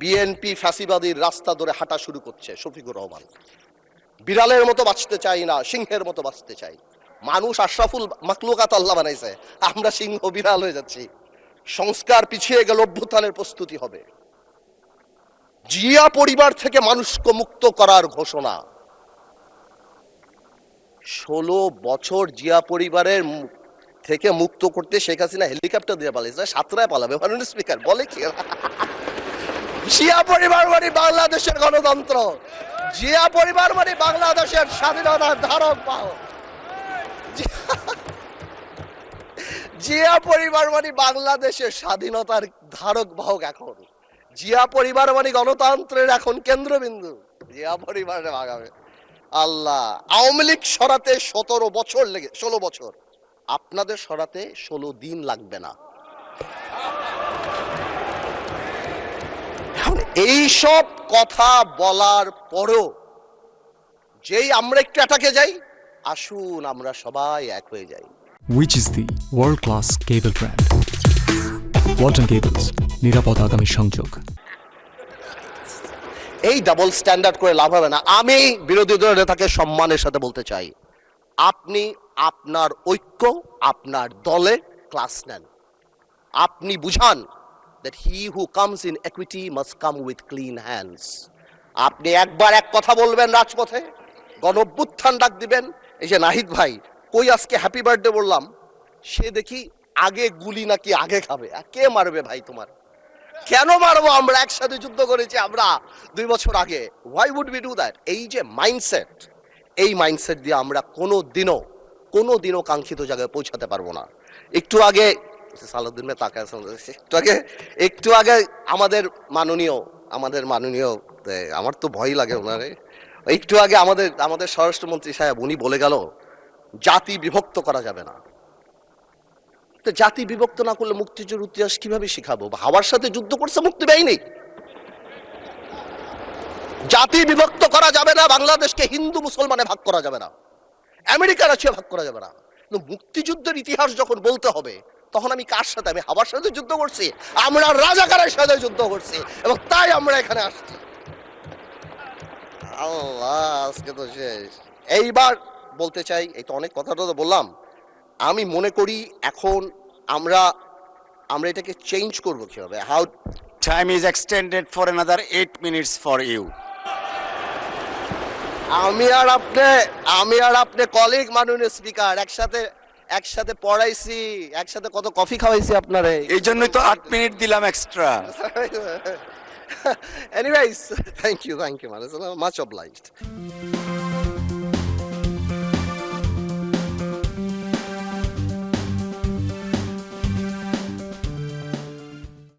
BNP ফ্যাসিবাদীর রাস্তা ধরে হাঁটা শুরু করছে শফিকুর রহমান। বিড়ালের মতো বাঁচতে চাই না, সিংহের মতো বাঁচতে চাই। মানুষ আশরাফুল মাখলুকাত আল্লাহ বানাইছে, আমরা সিংহ বিড়াল হয়ে যাচ্ছি। সংস্কার পিছিয়ে গেল, অভ্যুত্থানের প্রস্তুতি হবে। জিয়া পরিবার থেকে মানুষকে মুক্ত করার ঘোষণা। 16 বছর জিয়া পরিবারের থেকে মুক্ত করতে শেখ হাসিনা হেলিকপ্টার দিয়ে পালিয়েছে, সাতরায় পালাবে মাননীয় স্পিকার বলে কি? জিয়া পরিবার মানে বাংলাদেশের গণতন্ত্র, জিয়া পরিবার মানে বাংলাদেশের স্বাধীনতার ধারক বাহক, জিয়া পরিবার মানে বাংলাদেশের স্বাধীনতার ধারক বাহক। এখন জিয়া পরিবার মানে গণতন্ত্রের এখন কেন্দ্রবিন্দু। জিয়া পরিবারে ভাগাবে আল্লাহ। আওয়ামী লীগ সরাতে 16 বছর লেগে 16 বছর, আপনাদের সরাতে 16 দিন লাগবে না। এইসব কথা বলার পরও যেই আমরা একটু অ্যাটাকে যাই, আসুন আমরা সবাই এক হয়ে যাই। Which is the world-class cable brand? Walton Cables, নিরাপদ আগামী সংযোগ। এই ডাবল স্ট্যান্ডার্ড করে লাভ হবে না। আমি বিরোধী দলের নেতাকে সম্মানের সাথে বলতে চাই, আপনি আপনার ঐক্য, আপনার দলে ক্লাস নেন। আপনি বুঝান that he who comes in equity must come with clean hands. আপনি একবার এক কথা বলবেন রাজপথে, গণঅভ্যুত্থান ডাক দিবেন। এই যে নাহিদ ভাই কই আজকে হ্যাপি বার্থডে বললাম, সে দেখি আগে গুলি নাকি আগে খাবে। কে মারবে ভাই তোমার? কেন মারবো? আমরা একসাথে যুদ্ধ করেছি আমরা 2 বছর আগে। why would we do that? এই যে মাইন্ডসেট, এই মাইন্ডসেট দিয়ে আমরা কোনোদিনও কাঙ্ক্ষিত জায়গায় পৌঁছাতে পারবো না। একটু আগে সালাউদ্দিন ভাই তাকায়, একটু আগে আমাদের মাননীয় আমার তো ভয় লাগে ওনারে, একটু আগে আমাদের স্বরাষ্ট্রমন্ত্রী সাহেব উনি বলে গেল জাতি বিভক্ত করা যাবে না। তো জাতি বিভক্ত না করলে মুক্তিযুদ্ধের ইতিহাস কিভাবে শিখাবো? হাওয়ার সাথে যুদ্ধ করছে মুক্তি বাহিনী। জাতি বিভক্ত করা যাবে না, বাংলাদেশকে হিন্দু মুসলমানে ভাগ করা যাবে না, আমেরিকা রাশিয়া ভাগ করা যাবে না। কিন্তু মুক্তিযুদ্ধের ইতিহাস যখন বলতে হবে, তখন আমি কার সাথে? আমি হাওয়ার সাথে যুদ্ধ করছি, আমরা রাজাকারের সাথে যুদ্ধ করছি, এবং তাই আমরা এখানে আসছি। আল্লাহ, আজকে তো শেষ। এইবার বলতে চাই, এই তো অনেক কথাটা তো বললাম, আমি মনে করি এখন আমরা এটাকে চেঞ্জ করবো কিভাবে? How Time is extended for another 8 minutes for you. আমি আর আপনি কলিগ মাননীয় স্পিকার, একসাথে পড়াইছি, একসাথে কত কফি খাওয়াইছি আপনারে, এই জন্যই তো 8 মিনিট দিলাম extra. Anyways, thank you, much obliged.